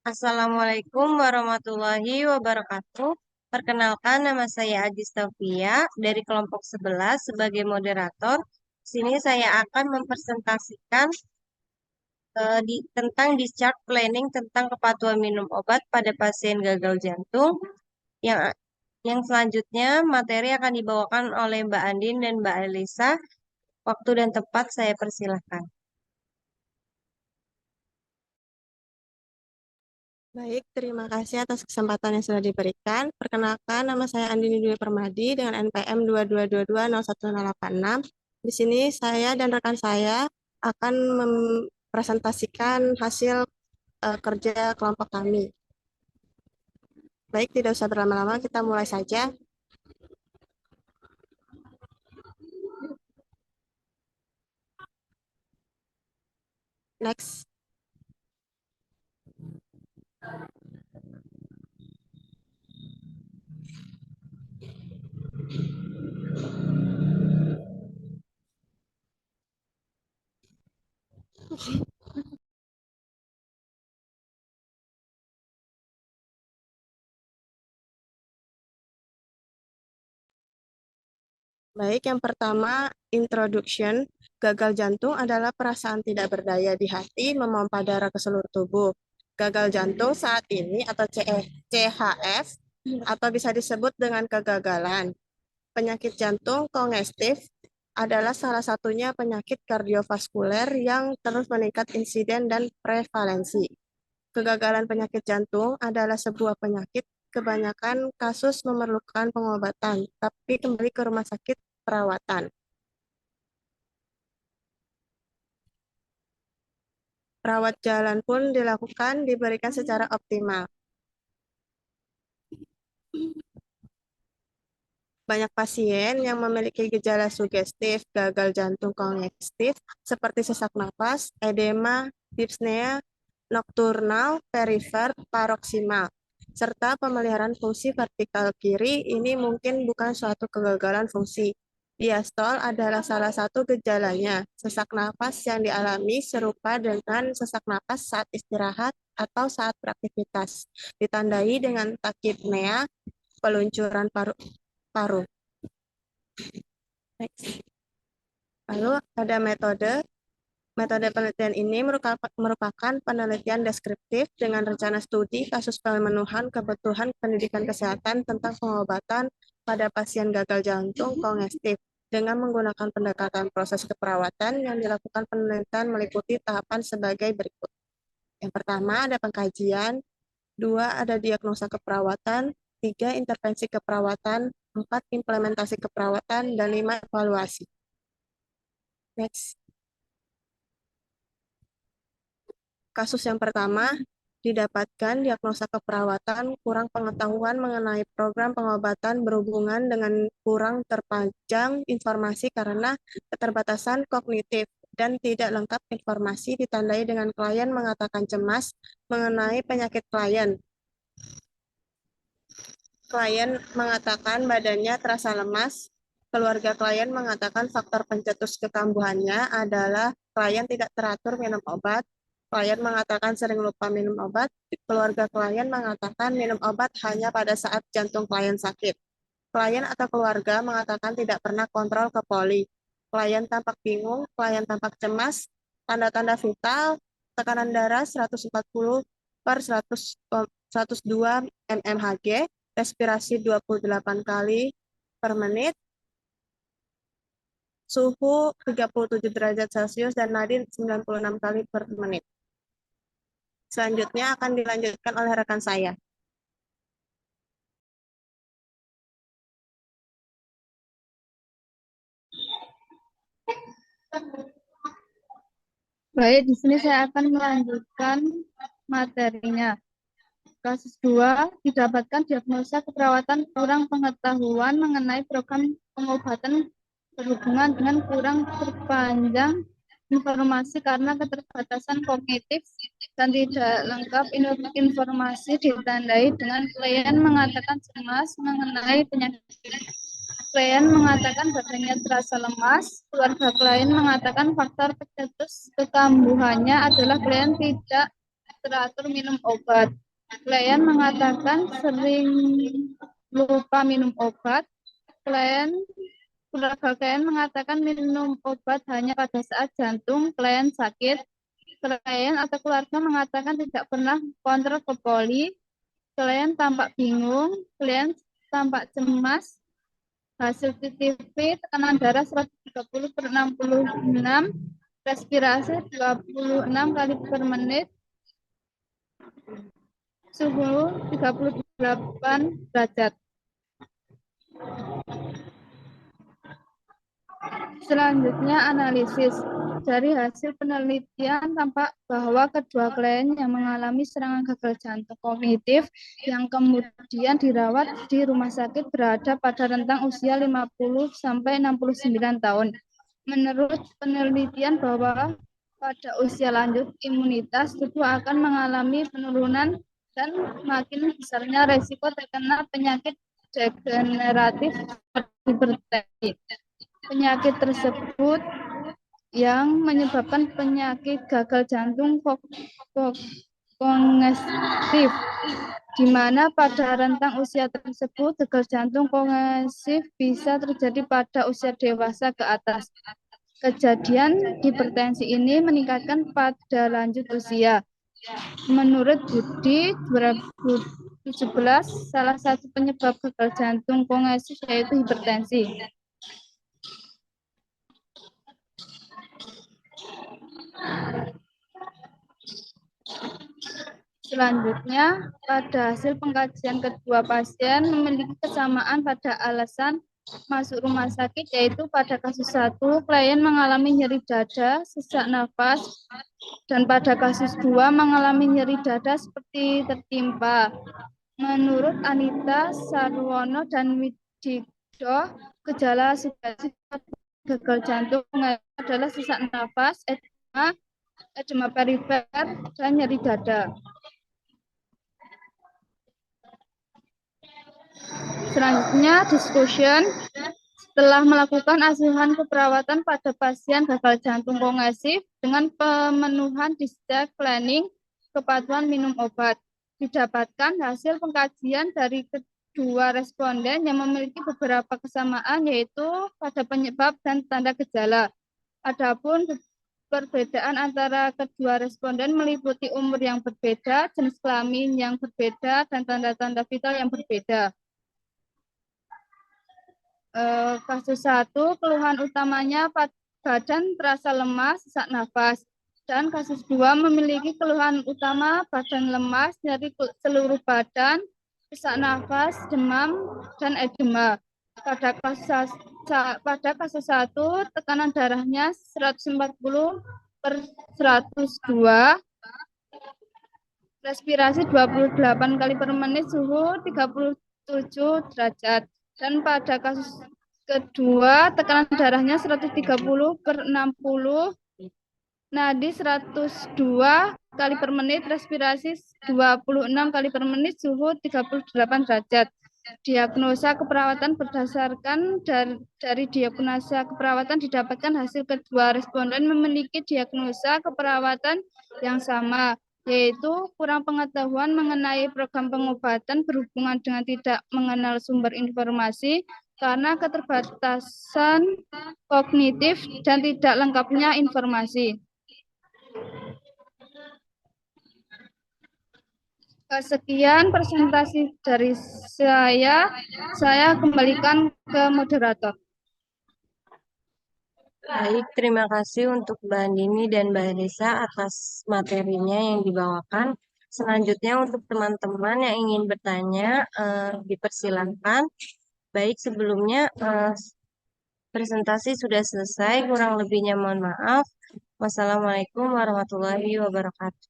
Assalamualaikum warahmatullahi wabarakatuh. Perkenalkan, nama saya Agis Taufia dari kelompok 11 sebagai moderator. Di sini saya akan mempresentasikan tentang discharge planning tentang kepatuhan minum obat pada pasien gagal jantung. Yang yang selanjutnya materi akan dibawakan oleh Mbak Andin dan Mbak Elisa. Waktu dan tempat saya persilahkan. Baik, terima kasih atas kesempatan yang sudah diberikan. Perkenalkan, nama saya Andini Dwi Permadi dengan NPM 22220186. Di sini saya dan rekan saya akan mempresentasikan hasil kerja kelompok kami. Baik, tidak usah berlama-lama, kita mulai saja. Next. Baik, yang pertama, introduction. Gagal jantung adalah perasaan tidak berdaya di hati memompa darah ke seluruh tubuh. Gagal jantung saat ini atau CHF atau bisa disebut dengan kegagalan. Penyakit jantung kongestif adalah salah satunya penyakit kardiovaskuler yang terus meningkat insiden dan prevalensi. Kegagalan penyakit jantung adalah sebuah penyakit kebanyakan kasus memerlukan pengobatan, tapi kembali ke rumah sakit perawatan. Rawat jalan pun dilakukan diberikan secara optimal. Banyak pasien yang memiliki gejala sugestif gagal jantung kongestif seperti sesak napas, edema, dyspnea, nokturnal, perifer, paroksimal, serta pemeliharaan fungsi vertikal kiri ini mungkin bukan suatu kegagalan fungsi. Diastol adalah salah satu gejalanya. Sesak napas yang dialami serupa dengan sesak napas saat istirahat atau saat beraktivitas, ditandai dengan takipnea, peluncuran paru. Lalu ada metode penelitian ini merupakan penelitian deskriptif dengan rencana studi kasus pemenuhan kebutuhan pendidikan kesehatan tentang pengobatan pada pasien gagal jantung kongestif dengan menggunakan pendekatan proses keperawatan yang dilakukan penelitian meliputi tahapan sebagai berikut. Yang pertama ada pengkajian, 2 ada diagnosa keperawatan, 3 intervensi keperawatan, 4 implementasi keperawatan, dan 5 evaluasi. Next. Kasus yang pertama, didapatkan diagnosa keperawatan kurang pengetahuan mengenai program pengobatan berhubungan dengan kurang terpajang informasi karena keterbatasan kognitif dan tidak lengkap informasi ditandai dengan klien mengatakan cemas mengenai penyakit klien. Klien mengatakan badannya terasa lemas. Keluarga klien mengatakan faktor pencetus kekambuhannya adalah klien tidak teratur minum obat. Klien mengatakan sering lupa minum obat. Keluarga klien mengatakan minum obat hanya pada saat jantung klien sakit. Klien atau keluarga mengatakan tidak pernah kontrol ke poli. Klien tampak bingung, klien tampak cemas, tanda-tanda vital, tekanan darah 140 per 102 mmHg, respirasi 28 kali per menit, suhu 37 derajat Celcius, dan nadi 96 kali per menit. Selanjutnya akan dilanjutkan oleh rekan saya. Baik, di sini saya akan melanjutkan materinya. Kasus 2, didapatkan diagnosa keperawatan kurang pengetahuan mengenai program pengobatan berhubungan dengan kurang terpanjang informasi karena keterbatasan kognitif dan tidak lengkap informasi ditandai dengan klien mengatakan cemas mengenai penyakit. Klien mengatakan badannya terasa lemas. Keluarga klien mengatakan faktor pencetus kekambuhannya adalah klien tidak teratur minum obat. Klien mengatakan sering lupa minum obat. Keluarga klien mengatakan minum obat hanya pada saat jantung klien sakit. Klien atau keluarga mengatakan tidak pernah kontrol ke poli. Klien tampak bingung, klien tampak cemas. Hasil CTV tekanan darah 130/66, respirasi 26 kali per menit, suhu 38 derajat. Selanjutnya analisis. Dari hasil penelitian tampak bahwa kedua klien yang mengalami serangan gagal jantung kognitif yang kemudian dirawat di rumah sakit berada pada rentang usia 50 sampai 69 tahun. Menurut penelitian bahwa pada usia lanjut imunitas tubuh akan mengalami penurunan dan makin besarnya resiko terkena penyakit degeneratif seperti hipertensi. Penyakit tersebut yang menyebabkan penyakit gagal jantung kongestif, di mana pada rentang usia tersebut gagal jantung kongestif bisa terjadi pada usia dewasa ke atas. Kejadian hipertensi ini meningkatkan pada lanjut usia. Menurut Budi 2017, salah satu penyebab gagal jantung kongestif yaitu hipertensi. Selanjutnya, pada hasil pengkajian kedua pasien memiliki kesamaan pada alasan masuk rumah sakit, yaitu pada kasus 1, klien mengalami nyeri dada, sesak nafas, dan pada kasus 2 mengalami nyeri dada seperti tertimpa. Menurut Anita Sarwono dan Widikdo, gejala gagal jantung adalah sesak nafas, edema perifer, dan nyeri dada. Selanjutnya, discussion. Setelah melakukan asuhan keperawatan pada pasien gagal jantung kongesif dengan pemenuhan discharge planning, kepatuhan minum obat, didapatkan hasil pengkajian dari kedua responden yang memiliki beberapa kesamaan, yaitu pada penyebab dan tanda gejala. Adapun perbedaan antara kedua responden meliputi umur yang berbeda, jenis kelamin yang berbeda, dan tanda-tanda vital yang berbeda. Kasus 1, keluhan utamanya badan terasa lemas, sesak nafas. Dan kasus 2 memiliki keluhan utama badan lemas, nyeri seluruh badan, sesak nafas, demam, dan edema. Pada kasus 1, tekanan darahnya 140/102, respirasi 28 kali per menit, suhu 37 derajat. Dan pada kasus kedua, tekanan darahnya 130/60, nadi 102 kali per menit, respirasi 26 kali per menit, suhu 38 derajat. Diagnosa keperawatan berdasarkan dari diagnosa keperawatan didapatkan hasil kedua responden memiliki diagnosa keperawatan yang sama, yaitu kurang pengetahuan mengenai program pengobatan berhubungan dengan tidak mengenal sumber informasi karena keterbatasan kognitif dan tidak lengkapnya informasi. Sekian presentasi dari saya kembalikan ke moderator. Baik, terima kasih untuk Mbak Andini dan Mbak Elisa atas materinya yang dibawakan. Selanjutnya untuk teman-teman yang ingin bertanya, dipersilakan. Baik, sebelumnya presentasi sudah selesai, kurang lebihnya mohon maaf. Wassalamualaikum warahmatullahi wabarakatuh.